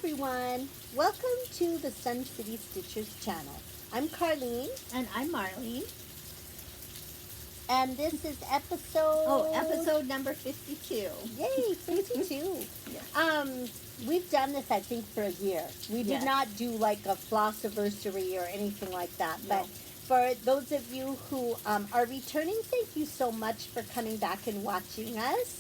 everyone. Welcome to the Sun City Stitchers channel. I'm Carlene. And I'm Marlene. And this is episode... episode number 52. Yay, 52. Yes. We've done this, I think, for a year. We did Yes. not do like a floss anniversary or anything like that. No. But for those of you who are returning, thank you so much for coming back and watching us.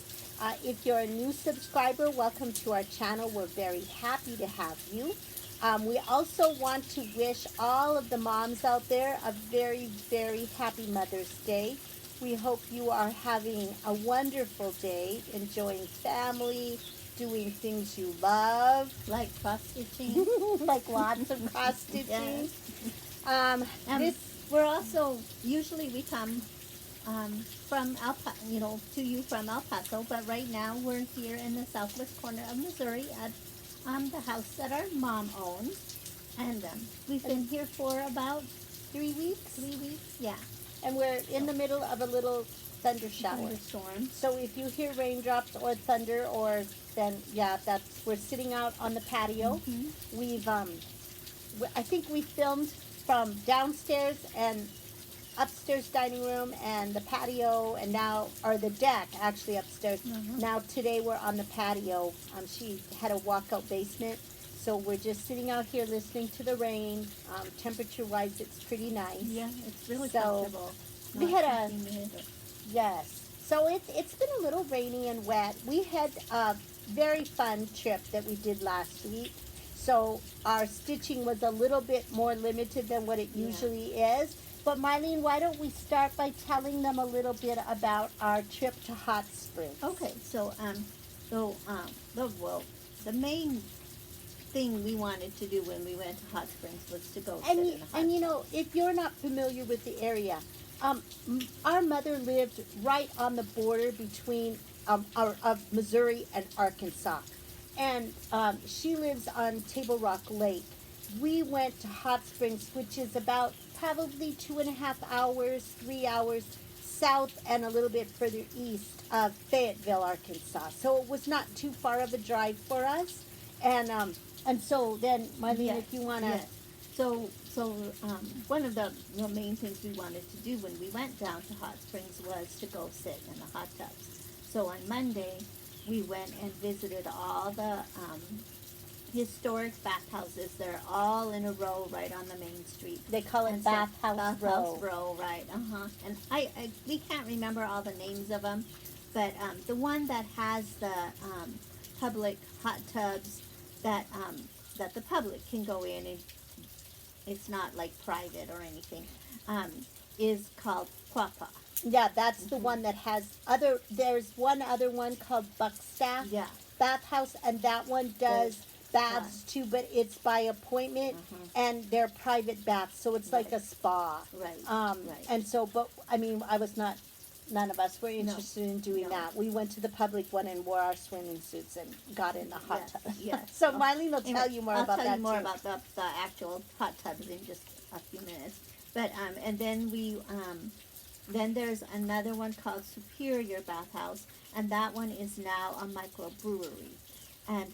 If you're a new subscriber, welcome to our channel. We're very happy to have you. We also want to wish all of the moms out there a very, very happy Mother's Day. We hope you are having a wonderful day, enjoying family, doing things you love. Like cross stitching. Like lots of cross stitching. Yes. We're also, usually we come from to you from El Paso, but right now we're here in the southwest corner of Missouri at the house that our mom owns. And we've been here for about 3 weeks. 3 weeks, yeah. And we're in the middle of a little thunder shower. Thunderstorm. So if you hear raindrops or thunder, or then we're sitting out on the patio. Mm-hmm. We've I think we filmed from downstairs and upstairs dining room and the patio, and now, or the deck actually upstairs. Mm-hmm. Now today we're on the patio. She had a walkout basement, so we're just sitting out here listening to the rain. Temperature wise, it's pretty nice. Yeah, it's really So, comfortable. we Not had something to- Yes. So it's been a little rainy and wet. We had a very fun trip that we did last week. So our stitching was a little bit more limited than what it usually is. But Marlene, why don't we start by telling them a little bit about our trip to Hot Springs? Okay, so the main thing we wanted to do when we went to Hot Springs was to go sit in the hot And you tub. know, if you're not familiar with the area, our mother lived right on the border between of Missouri and Arkansas, and she lives on Table Rock Lake. We went to Hot Springs, which is about probably 2.5 hours, 3 hours south and a little bit further east of Fayetteville, Arkansas. So it was not too far of a drive for us, and so then, Marlene, Yes, if you want to. yes. So one of the main things we wanted to do when we went down to Hot Springs was to go sit in the hot tubs. So on Monday, we went and visited all the historic bathhouses. They're all in a row right on the main street. They call it And so- Bathhouse Row. Row, right? And we can't remember all the names of them, but the one that has the public hot tubs that the public can go in, and it's not like private or anything, is called Quaker. Yeah, that's the one that has there's one other one called Buckstaff Yeah. Bathhouse, and that one does baths too, but it's by appointment, and they're private baths, so it's like a spa. Right. Right. And so, but I mean, none of us were interested in doing that. We went to the public one and wore our swimming suits and got in the hot Yes, tub. yes. So Marlene will tell you more I'll about tell that you more too. about the actual hot tubs in just a few minutes. But and then then there's another one called Superior Bathhouse, and that one is now a microbrewery and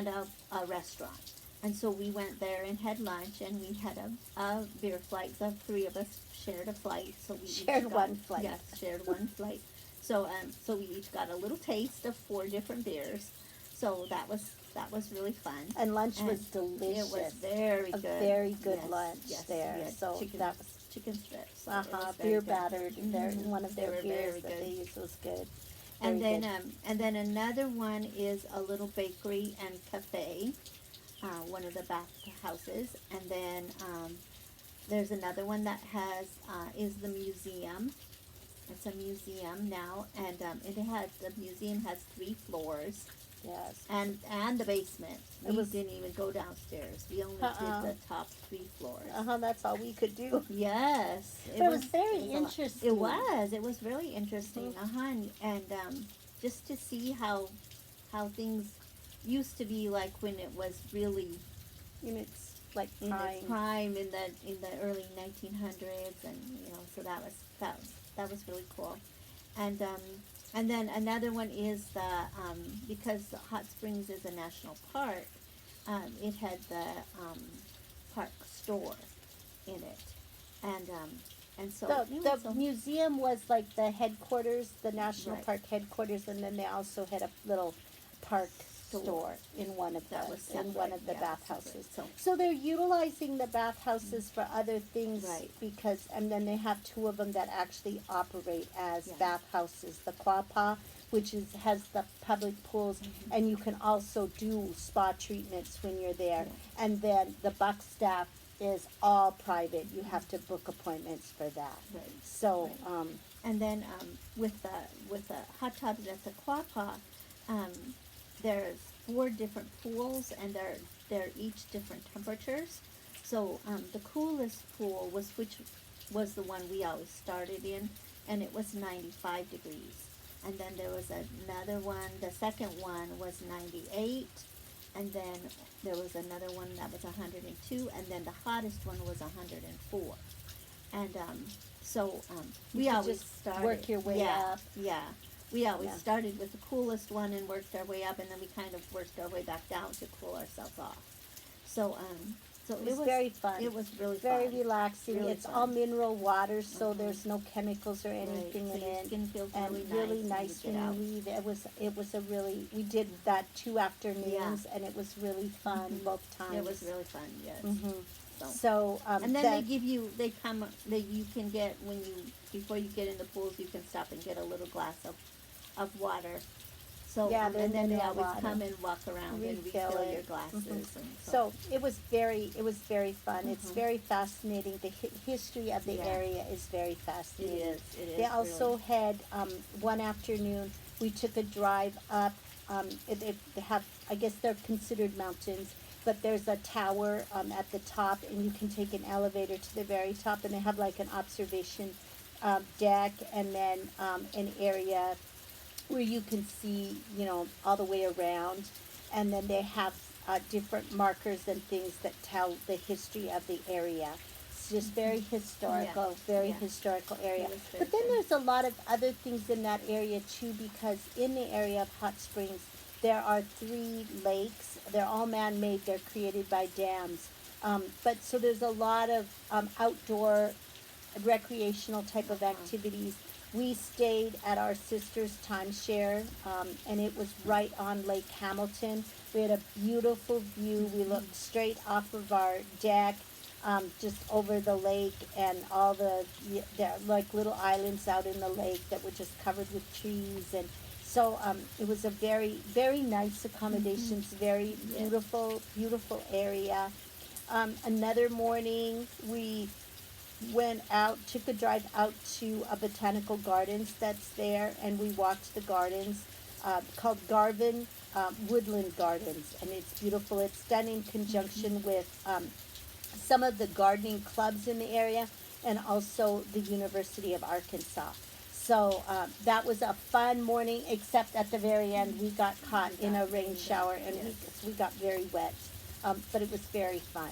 a restaurant. And so we went there and had lunch, and we had a beer flight. The three of us shared a flight, so we Shared each got, one flight. Yes, shared one flight. So so we each got a little taste of 4 different beers. So that was really fun. And lunch And was delicious. It was very a good. very good Yes, lunch yes, there. we had So chicken, that was chicken strips. So it was very beer good. battered. Mhm. One of their They were beers very that good. they used was good. And Very then good. and then another one is a little bakery and cafe, one of the bathhouses. And then there's another one that has is the museum. It's a museum now, and the museum has 3 floors. Yes. And the basement. It We was- didn't even go downstairs. We only Uh-uh. did the top 3 floors. That's all we could do. Yes. But it was very a lot. interesting. It was. It was really interesting. And just to see how things used to be like when it was really It's like in prime. its prime in the early 1900s, and so that was really cool. And then another one is the because Hot Springs is a national park, it had the park store in it, and so it was The museum was like the headquarters, the national Right. park headquarters, and then they also had a little park store in one of That was the in one of the separate, bathhouses. separate. So they're utilizing the bathhouses for other things Right. because, and then they have two of them that actually operate as Yeah. bathhouses. The Quapaw, which has the public pools, and you can also do spa treatments when you're there. Yeah. And then the Buck staff is all private. You have to book appointments for that. Right. So, Right. And then with the hot tubs at the Quapaw, there's 4 different pools, and they're each different temperatures. So the coolest pool which was the one we always started in, and it was 95 degrees. And then there was another one. The second one was 98, and then there was another one that was 102, and then the hottest one was 104. And we could always just started work your way up. Yeah, we always Yeah. started with the coolest one and worked our way up, and then we kind of worked our way back down to cool ourselves off. So it was very fun. It was really Very fun. relaxing. Really It's all fun. mineral water, so Mhm. there's no chemicals or anything Right. in So your it. skin feels And really nice nice when when you you get leave. It was a really, we did that 2 afternoons, and it was really fun Mhm. both out. times. It was really fun. Yes. Mhm. So. So, And then that- you can get, before you get in the pools, you can stop and get a little glass of water. So, Yeah, and then they mineral always water. come and walk around and Refill refill it. your glasses. Mhm. And So it was very fun. It's Mhm. very fascinating. The history of the Yeah. area is very it fascinating. is. It is. They also really. had one afternoon. We took a drive up. They have, I guess they're considered mountains, but there's a tower at the top, and you can take an elevator to the very top, and they have like an observation deck, and then an area where you can see, all the way around, and then they have different markers and things that tell the history of the area. It's just very historical, very Yeah. historical area. It was very But then fun. there's a lot of other things in that area too, because in the area of Hot Springs, there are 3 lakes. They're all man-made. They're created by dams. But so there's a lot of outdoor recreational type of activities. We stayed at our sister's timeshare, and it was right on Lake Hamilton. We had a beautiful view. We looked straight off of our deck, just over the lake, and all there are like little islands out in the lake that were just covered with trees. And so it was a very, very nice accommodations, very Yeah. beautiful area. Another morning, we took a drive out to a botanical gardens that's there, and we walked the gardens called Garvin Woodland Gardens, and it's beautiful. It's done in conjunction with some of the gardening clubs in the area, and also the University of Arkansas. So that was a fun morning, except at the very end we got caught in a rain shower, and we got very wet, but it was very fun.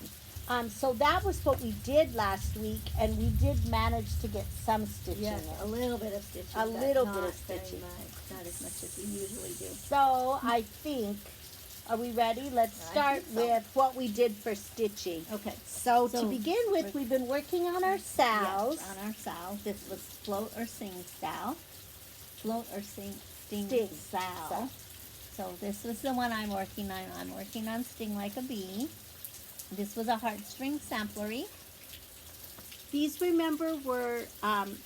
So that was what we did last week, and we did manage to get some stitching Yes, in. a little bit of stitching. A but little bit not of stitching. Very much, not as much as we usually do. So I think, are we ready? Let's I start think so. with what we did for stitching. Okay. So to So, begin with, we've been working on our sows. Yes, on our sow. This was float or sing sow. Float or sting Sting sow. So this was the one I'm working on. I'm working on Sting Like a Bee. This was a heartstring samplery. These, remember, were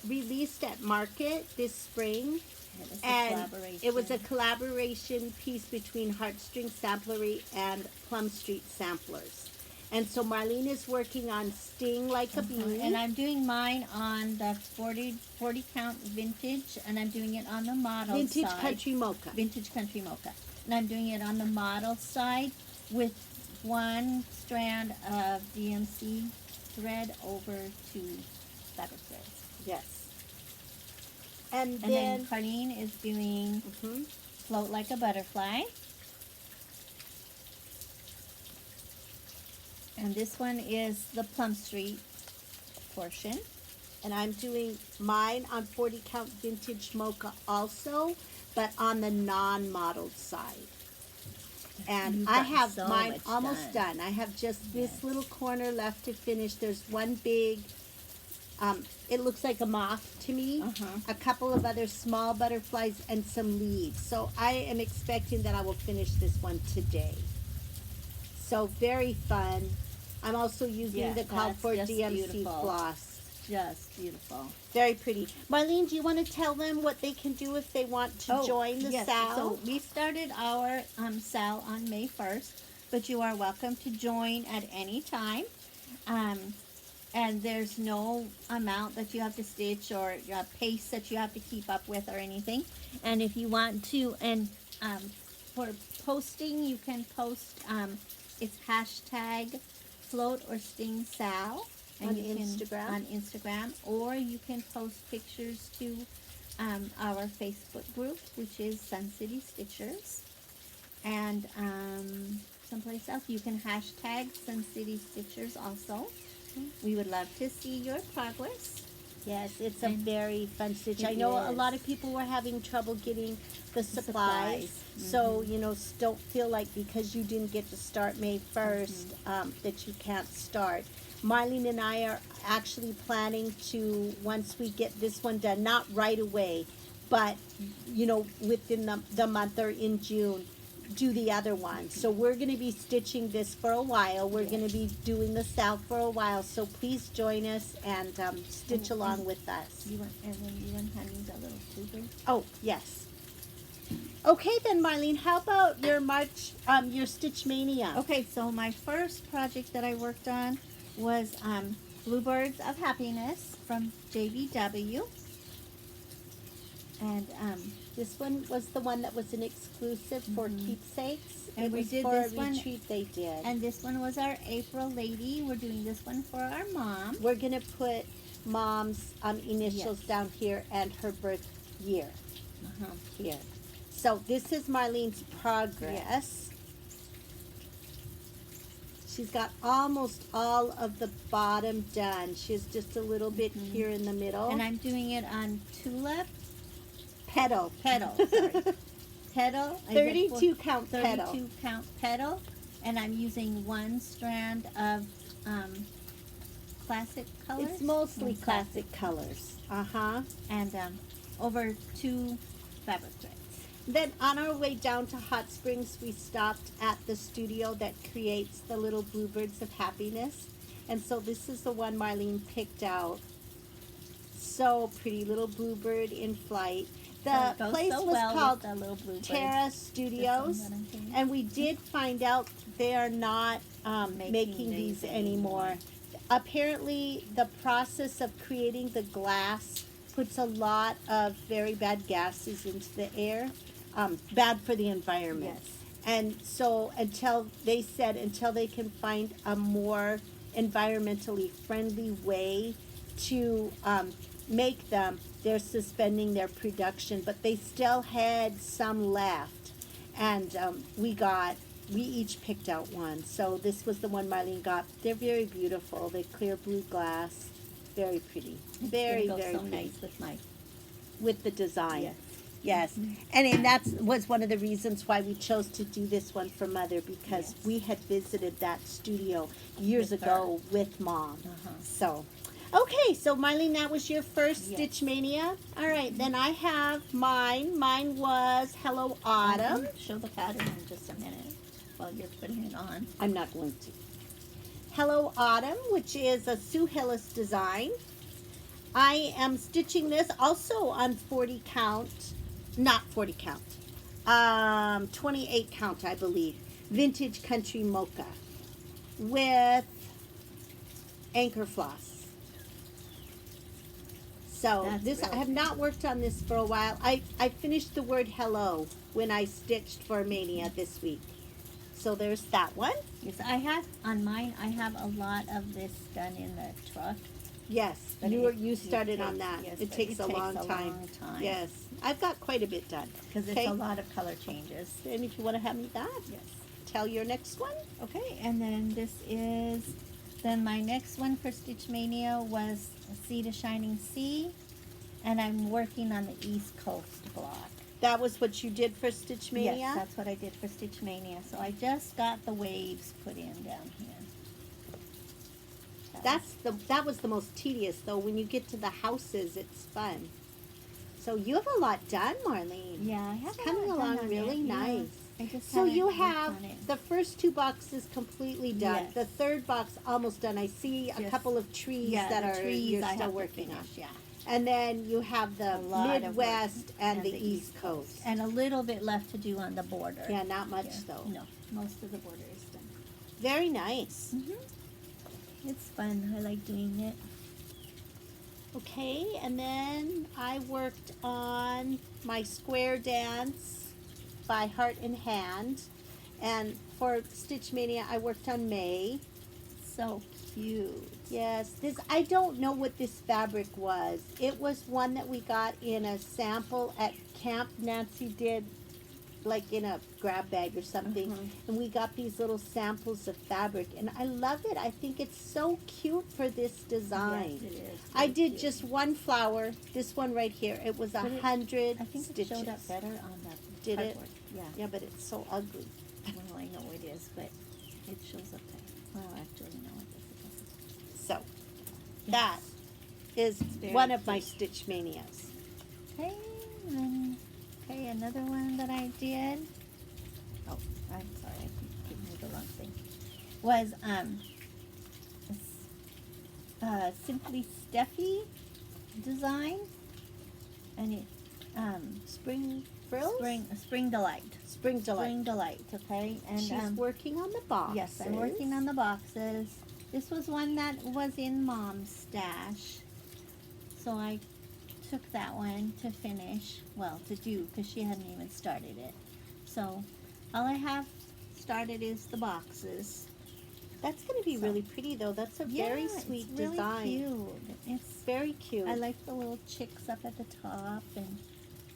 released at market this spring, It was a and collaboration. it was a collaboration piece between Heartstring Samplery and Plum Street Samplers. And so Marlene is working on Sting Like a Bee. And I'm doing mine on the 40 count vintage, and I'm doing it on the model Vintage side. Country Mocha. Vintage Country Mocha. And I'm doing it on the model side with 1 strand of DMC thread over 2 fabric threads. Yes. And And then then, Carlene is doing Mhm. Float Like a Butterfly. And this one is the Plum Street portion. and I'm doing mine on 40 count Vintage Mocha also, but on the non-modeled side. And You've I gotten have so mine much almost done. done. I have just this Yes. little corner left to finish. There's one big, it looks like a moth to me, a couple of other small butterflies, and some leaves. So I am expecting that I will finish this one today. So very fun. I'm also using Yeah, the called that's for just DMC beautiful. floss. Just beautiful. Very pretty. Marlene, do you want to tell them what they can do if they want to join the yes. SAL? So we started our SAL on May 1st, but you are welcome to join at any time. And there's no amount that you have to stitch or pace that you have to keep up with or anything. And if you want to, and for posting, you can post, it's hashtag float or sting sal. And On you Instagram? Can, on Instagram, or you can post pictures to our Facebook group, which is Sun City Stitchers. And someplace else, you can hashtag Sun City Stitchers also. We would love to see your progress. Yes, it's a And very fun stitch. it I know a is. lot of people were having trouble getting the supplies. supplies. So, you know, don't feel like because you didn't get to start May 1st that you can't start. Marlene and I are actually planning to, once we get this one done, not right away, but, you know, within the month or in June, do the other one. So we're going to be stitching this for a while. We're going to be doing the SAL for a while. So please join us and stitch along with us. You want, and then you want Honey's a little tuber? Oh, yes. Okay then, Marlene, how about your March, your Stitch Mania? Okay, so my first project that I worked on was Bluebirds of Happiness from JBW. And This one was the one that was an exclusive for keepsakes. And it we was did for this a one- retreat they did. and this one was our April lady. We're doing this one for our mom. We're going to put Mom's initials Yes. down here and her birth year here. So this is Marlene's progress. She's got almost all of the bottom done. She's just a little bit here in the middle. And I'm doing it on tulip petal. petal. Sorry. Petal. I did 32 count petal. 32 count petal. And I'm using one strand of classic colors. It's mostly classic colors. And over 2 fabric threads. Then on our way down to Hot Springs, we stopped at the studio that creates the little Bluebirds of Happiness. And so this is the one Marlene picked out. So pretty, little bluebird in flight. The It goes place so was well with called the little bluebirds. Terra Studios. that I'm doing. And we did find out they are not making these anymore. Apparently, the process of creating the glass puts a lot of very bad gases into the air, bad for the environment. Yes. And so until they can find a more environmentally friendly way to make them, they're suspending their production, but they still had some left. And we each picked out one. So this was the one Marlene got. They're very beautiful. They're clear blue glass. Very pretty. Very, It's gonna go very so pretty. nice with my With the design. Yes. Yes. And that was one of the reasons why we chose to do this one for Mother, because Yes. we had visited that studio years With ago with Mom. Uh-huh. So, okay, so Marlene, that was your first Yes. Stitch Mania. All right, then I have mine. Mine was Hello Autumn. Show the pattern in just a minute while you're putting it on. I'm not going to. Hello Autumn, which is a Sue Hillis design. I am stitching this also on 40 count, not 40 count, 28 count, I believe, vintage country mocha with anchor floss. So That's this, I really have not worked on this for a while. I finished the word hello when I stitched for Mania this week. So there's that one. Yes, I have on mine. I have a lot of this done in the truck. Yes, But you started on that. yes, It but takes a long time. long time. Yes, I've got quite a bit done. because it's Okay. a lot of color changes. And if you want to have me that, Yes. tell your next one. Okay, and then this is, then my next one for Stitch Mania was Sea to Shining Sea, and I'm working on the East Coast block. That was what you did for Stitch MAYnia? Yes, that's what I did for Stitch MAYnia. So I just got the waves put in down here. That was the most tedious though. When you get to the houses, it's fun. So you have a lot done, Marlene. Yeah, I have It's coming along really nice. I just So you haven't worked have on it. the first 2 boxes completely done. Yes. The third box almost done. I see a Yes. couple of trees that the are trees you're I still have to working on. finish, Yeah. And then you have the A lot of work. Midwest and the East Coast. And a little bit left to do on the border. Yeah, not much Yeah. though. No, most of the border is done. Very nice. It's fun. I like doing it. Okay, and then I worked on my square dance by Heart and Hand. And for Stitch MAYnia, I worked on May. So cute. Yes, I don't know what this fabric was. It was one that we got in a sample at camp. Nancy did like in a grab bag or something. And we got these little samples of fabric. And I love it. I think it's so cute for this design. Yes, it is. I Very did cute. just one flower, this one right here. It was But it- 100 I think stitches. it showed up better on the Did it? cardboard. Yeah. Yeah, but it's so ugly. Well, I know it is, but it shows up better. Well, actually, no, it doesn't. So that is very one of my cute. Stitch MAYnias. Okay, okay, another one that I did. Oh, I'm sorry, I keep giving you the wrong thing. Was Simply Steffi design, and it Spring frills? Spring Delight. Spring Delight. Spring Delight. Okay, and She's working on the boxes. yes, I'm working on the boxes. This was one that was in Mom's stash, so I took that one to finish, well, to do, because she hadn't even started it. So all I have started is the boxes. That's going to be So- really pretty, though. That's a very sweet it's really design. Cute. It's Very cute. I like the little chicks up at the top, and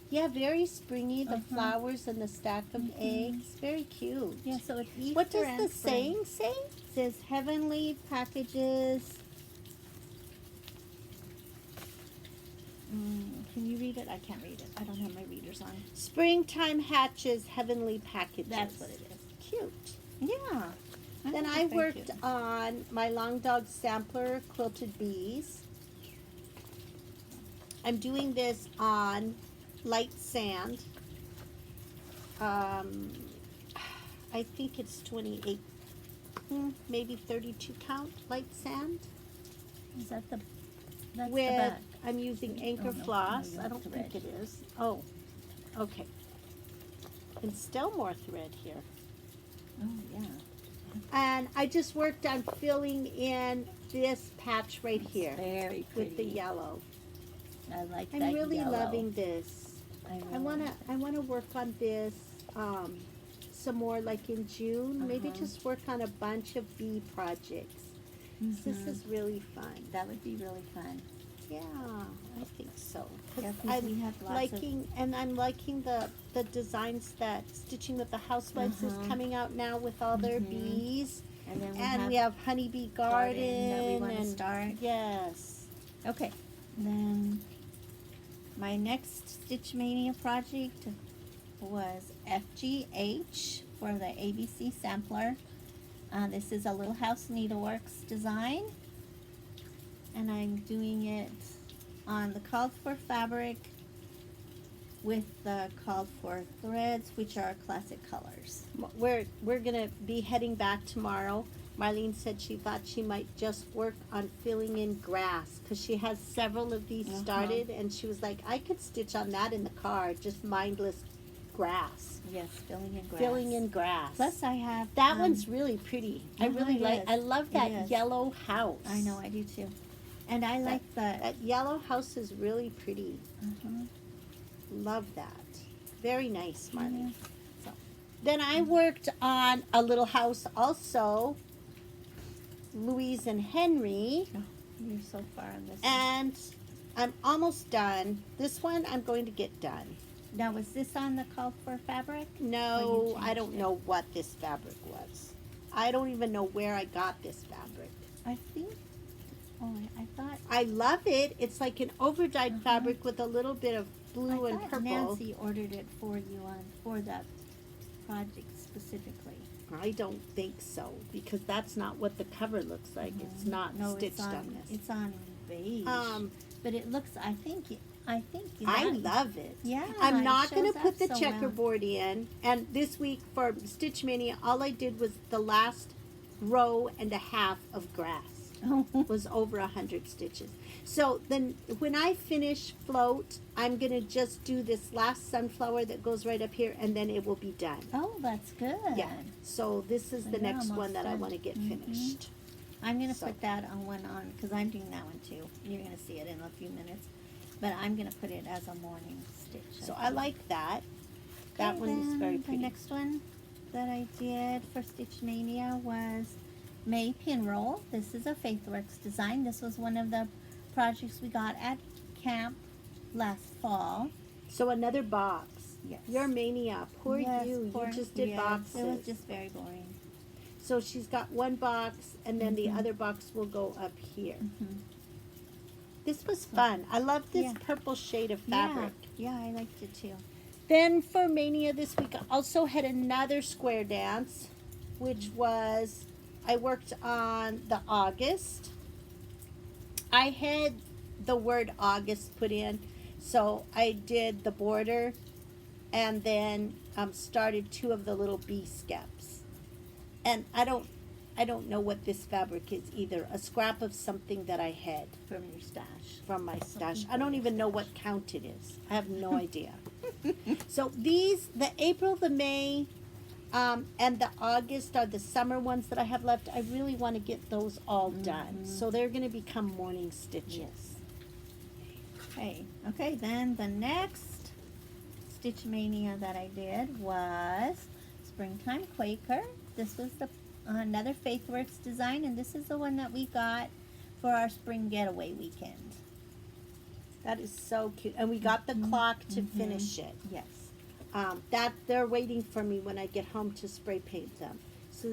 Yeah, very springy. The Uh-huh. flowers and the stack of eggs. Very cute. yeah, so it's Easter What does and the spring. saying say? It says heavenly packages. Can you read it? I can't read it. I don't have my readers on. Springtime hatches, heavenly packages. That's what it is. Cute. Yeah. Then think I it's very worked cute. on my Long Dog Sampler Quilted Bees. I'm doing this on light sand. I think it's 28, maybe 32 count light sand. Is that the? That's the With, back. I'm using anchor Oh, no. floss. No, you I have don't thread. think it is. Oh, okay. And still more thread here. Oh yeah. And I just worked on filling in this patch right here Very pretty. with the yellow. I like that I'm really yellow. loving this. I really wanna work on this some more like in June. Maybe Uh-huh. just work on a bunch of bee projects. This Mhm. is really fun. That would be really fun. Yeah, I think so. 'Cause Yeah, 'cause I'm we have lots of- I'm liking the designs that Stitching with the Housewives is Uh-huh. coming out now with all their Mhm. bees. And then And we have Honeybee Garden that we want to and start. yes. Okay. Then my next Stitch MAYnia project was FGH for the ABC sampler. This is a Little House Needleworks design, and I'm doing it on the called for fabric with the called for threads, which are classic colors. We're gonna be heading back tomorrow. Marlene said she thought she might just work on filling in grass because she has several of these started, and she was like, I could stitch on that in the car, just mindless grass. Yes, filling in grass. Filling in grass. Plus, I have That one's really pretty. I really it like. is. I love It that is. yellow house. I know, I do too. And I like the. That yellow house is really pretty. Mhm. Love that. Very nice, Marlene. Yeah. So, then I worked on a little house also. Louise and Henry, You're so far on this. and I'm almost done. This one I'm going to get done. Now, was this on the called for fabric? No, I changed don't it. know what this fabric was. I don't even know where I got this fabric. I think. Oh, I thought. I love it. It's like an overdyed fabric with a little bit of blue and purple. Nancy ordered it for you for that project specifically. I don't think so, because that's not what the cover looks like. It's not stitched on this. It's on beige. But it looks. I think. I love it. Yeah. I'm not it going to shows put up the so well. checkerboard in. And this week for Stitch Mania, all I did was the last row and a half of grass. Was over 100 stitches. So then when I finish float, I'm going to just do this last sunflower that goes right up here, and then it will be done. Oh, that's good. Yeah. So this is So the you're next one almost that I done. want to get finished. I'm going to So- put that on one on, because I'm doing that one too. You're going to see it in a few minutes. But I'm going to put it as a morning stitch. So I like that. That Okay, one is then very pretty. The next one that I did for Stitch Mania was May Pinroll. This is a Faithworks design. This was one of the projects we got at camp last fall. So another box. Yes. Your mania. Poor Yes, you. poor- You just did yes, boxes. It was just very boring. So she's got one box, and then the Mhm. other box will go up here. Mhm. This was fun. I love this Yeah. purple shade of fabric. Yeah, I liked it too. Then for Mania this week, I also had another square dance, which was, I worked on the August. I had the word August put in, so I did the border and then started two of the little bee skeps. And I don't know what this fabric is either. A scrap of something that I had From your stash. from my stash. Something I don't from your even know what count it is. I have no idea. So these, the April, the May, and the August are the summer ones that I have left. I really want to get those all done. So they're going to become morning stitches. Yes. Okay, then the next Stitch Mania that I did was Springtime Quaker. This was another Faithworks design, and this is the one that we got for our spring getaway weekend. That is so cute. And we got the clock to finish it. Yes. That they're waiting for me when I get home to spray paint them. So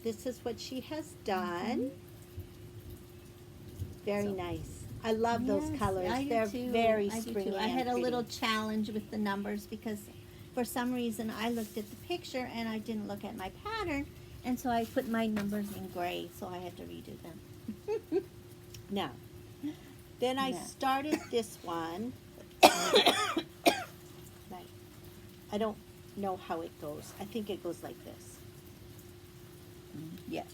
this is what she has done. Very nice. I love those Yes, colors. I do They're too. very I do springy. too. I and had a pretty. little challenge with the numbers because for some reason I looked at the picture and I didn't look at my pattern, and so I put my numbers in gray, so I had to redo them. No. Then I No. started this one. Like, I don't know how it goes. I think it goes like this. Yes.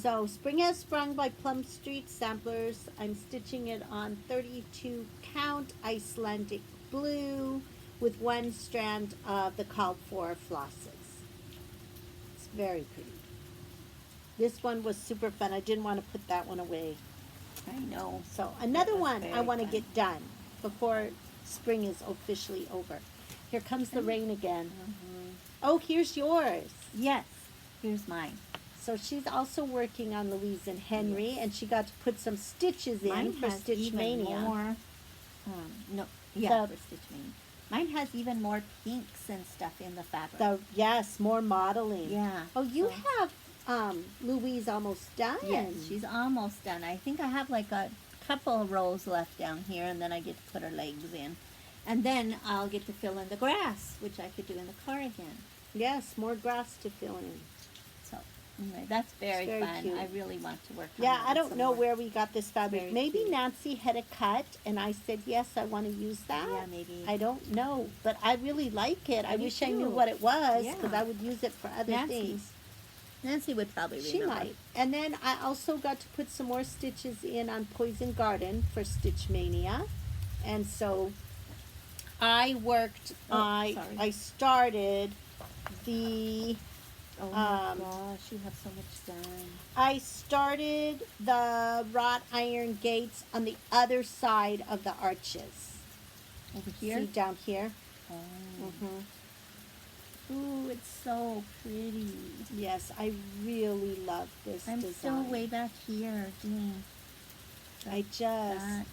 So Spring Has Sprung by Plum Street Samplers. I'm stitching it on 32 count Icelandic blue with one strand of the called for flosses. It's very pretty. This one was super fun. I didn't want to put that one away. I know. So another was one I very want to fun. get done before spring is officially over. Here comes the rain again. Oh, here's yours. Yes. Here's mine. So she's also working on Louise and Henry, and she got to put some stitches in Mine for has Stitch even Mania. more. No, yeah, The- for Stitch Mania. Mine has even more pinks and stuff in the fabric. Yes, more modeling. Yeah. Oh, you so- have Louise almost done. Yes, she's almost done. I think I have like a couple of rows left down here, and then I get to put her legs in. And then I'll get to fill in the grass, which I could do in the car again. Yes, more grass to fill in. So, anyway, that's very, very fun. cute. I really want to work on Yeah, that I don't some know more. where we got this fabric. Very Maybe cute. Nancy had a cut, and I said, yes, I want to use that. Yeah, maybe. I don't know, but I really like it. I do wish I knew too. what it was, because Yeah. I would use it for other Nancy. things. Nancy would probably She remember. might. And then I also got to put some more stitches in on Poison Garden for Stitch Mania. And so I worked, sorry. I started the, Oh my Um, gosh, you have so much done. I started the wrought iron gates on the other side of the arches. Over here? See down here? Oh. Mm-hmm. Ooh, it's so pretty. Yes, I really love this I'm design. still way back here doing I just, that.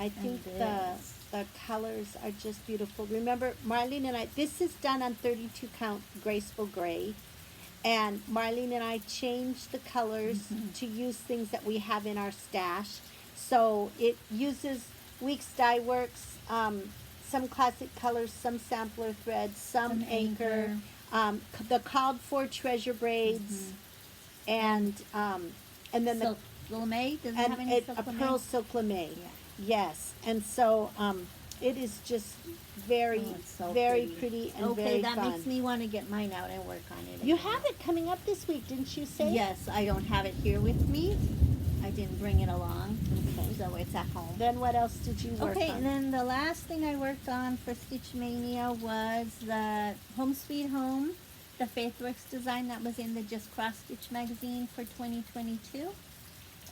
I think this. the colors are just beautiful. Remember, Marlene and I, this is done on 32 count Graceful Gray. And Marlene and I changed the colors to use things that we have in our stash. So it uses Weeks Dye Works, some classic colors, some sampler threads, some anchor, the called for treasure braids, and then Silk lame. Does it and have any silk a lame? pearl silk lame. Yeah. Yes, and so it is just very, Oh, it's so very pretty and okay, very that fun. makes me want to get mine out and work on it. You again. have it coming up this week, didn't you say? Yes, I don't have it here with me. I didn't bring it along, Okay. so it's at home. Then what else did you work Okay, on? and then the last thing I worked on for Stitch Mania was the Home Sweet Home, the Faithworks design that was in the Just Cross Stitch magazine for 2022.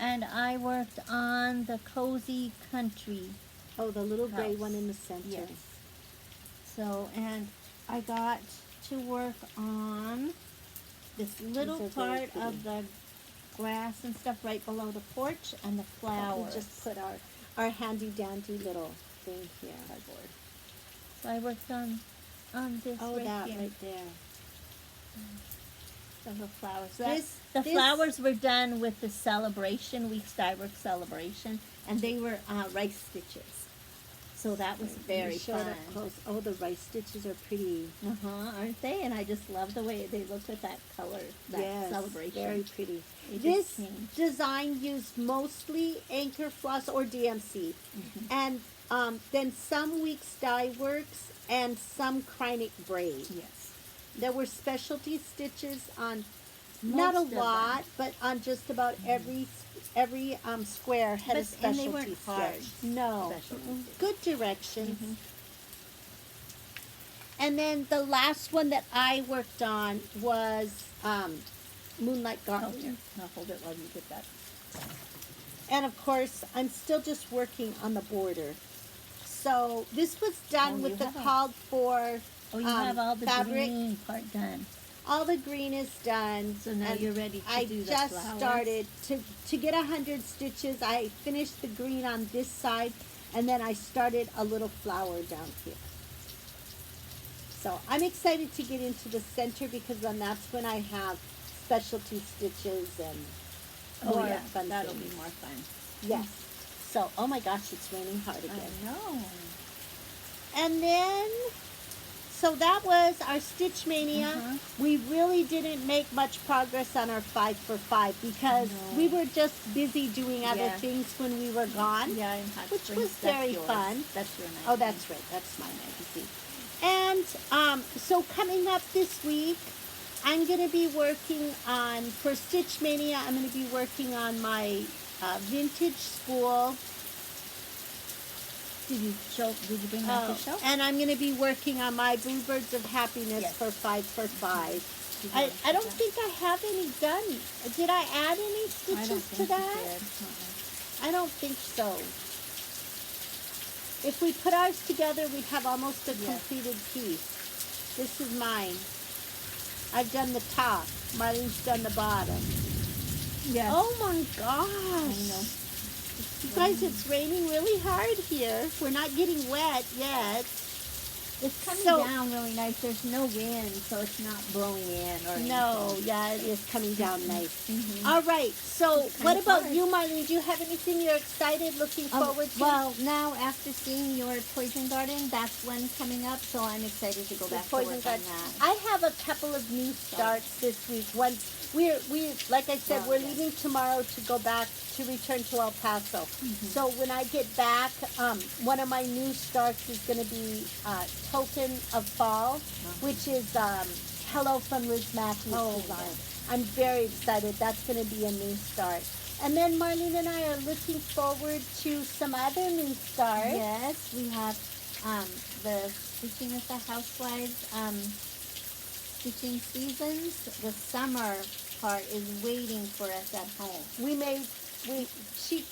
And I worked on the Cozy Country. Oh, the little gray House. one in the center. Yes. So, and I got to work on this little These are very part pretty. of the grass and stuff right below the porch and the We flowers. just put our handy dandy little thing here. cardboard. So I worked on this Oh, right that here. right there. The flowers. This- The this- flowers were done with the celebration, Weeks Dye Works celebration, and they were rice stitches. So that was very You showed fun. up close. Oh, the rice stitches are pretty. Aren't they? And I just love the way they look with that color, that Yes, celebration. very pretty. It This just changed. design used mostly anchor floss or DMC, Mm-hmm. and then some Weeks Dye Works and some Krynic braid. Yes. There were specialty stitches on, not a Most of them. lot, but on just about every square had a And specialty they weren't hard stitch. No, specialty stitches. good directions. Mhm. And then the last one that I worked on was Moonlight Oh, Garden. here. I'll hold it while you get that. And of course, I'm still just working on the border. So this was done Oh, with you the have a- called for Oh, you have all the fabric. green part done. All the green is done. So now and you're ready to I do the just flowers. started to get 100 stitches. I finished the green on this side, and then I started a little flower down here. So I'm excited to get into the center because then that's when I have specialty stitches and more fun that'll things. be more fun. Yes. So, oh my gosh, it's raining hard again. I know. And then, so that was our Stitch Mania. Mhm. We really didn't make much progress on our 5 for 5 because No. we were just busy doing other Yeah. things when we were gone. Yeah, in Hot Which Springs. was That's very yours. fun. That's your magazine. Oh, that's right. That's my magazine. And so coming up this week, I'm going to be working on, for Stitch Mania, I'm going to be working on my vintage spool. Did you bring that to show? And I'm going to be working on my Bluebirds of Happiness Yes. for 5 for 5. Did you I want to don't do that? think I have any done. Did I add any I stitches don't to think that? you did. Uh-uh. I don't think so. If we put ours together, we'd have almost a Yes. completed piece. This is mine. I've done the top. Marlene's done the bottom. Yes. Oh my gosh. I know. You guys, it's raining really hard here. We're not getting wet yet. It's coming So- down really nice. There's no wind, so it's not blowing in or No, anything. yeah, it is coming down nice. Mhm. All right, so It's kind what of about hard. you, Marlene? Do you have anything you're excited, looking forward to? Well, now after seeing your poison garden, that's one coming up, so I'm excited to go The back to poison work garden. on that. I have a couple of new starts this week. One, we like I said, Oh, we're yes. leaving tomorrow to go back to return to El Paso. Mm-hmm. So when I get back, one of my new starts is going to be Token of Fall, which is Hello from Liz Matthews Oh, design. yes. I'm very excited. That's going to be a new start. And then Marlene and I are looking forward to some other new starts. Yes, we have the Stitching with the Housewives stitching seasons. The summer part is waiting for us at home. She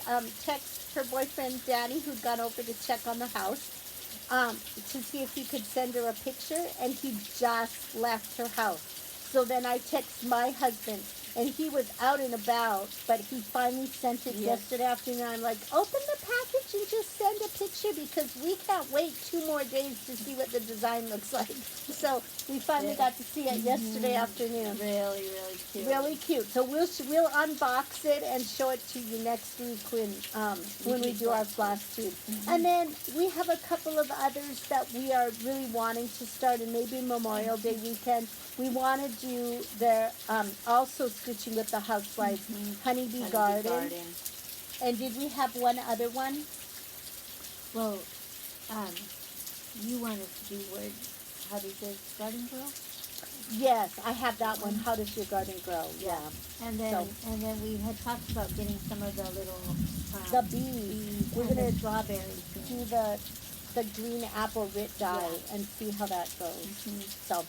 texted her boyfriend Danny, who'd gone over to check on the house, to see if he could send her a picture, and he just left her house. So then I text my husband, and he was out and about, but he finally sent it yesterday afternoon. I'm like, open the package and just send a picture because we can't wait 2 more days to see what the design looks like. So we finally got to see it yesterday afternoon. Really, really cute. Really cute. So we'll unbox it and show it to you next week when we do our floss tube. And then we have a couple of others that we are really wanting to start, and maybe Memorial Day weekend. We want to do their also stitching with the housewives, Honeybee Garden. And did we have one other one? Well, you wanted to do word, how does your garden grow? Yes, I have that one. How does your garden grow? Yeah. And then we had talked about getting some of the little the bees. We're gonna strawberries. Do the green apple writ dye and see how that goes. So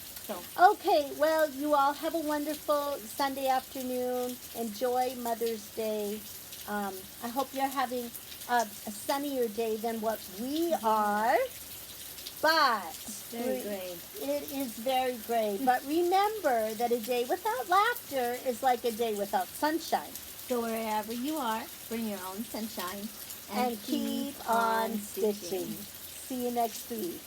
okay, well, you all have a wonderful Sunday afternoon. Enjoy Mother's Day. I hope you're having a sunnier day than what we are. But very gray. It is very gray. But remember that a day without laughter is like a day without sunshine. So wherever you are, bring your own sunshine and keep on stitching. See you next week.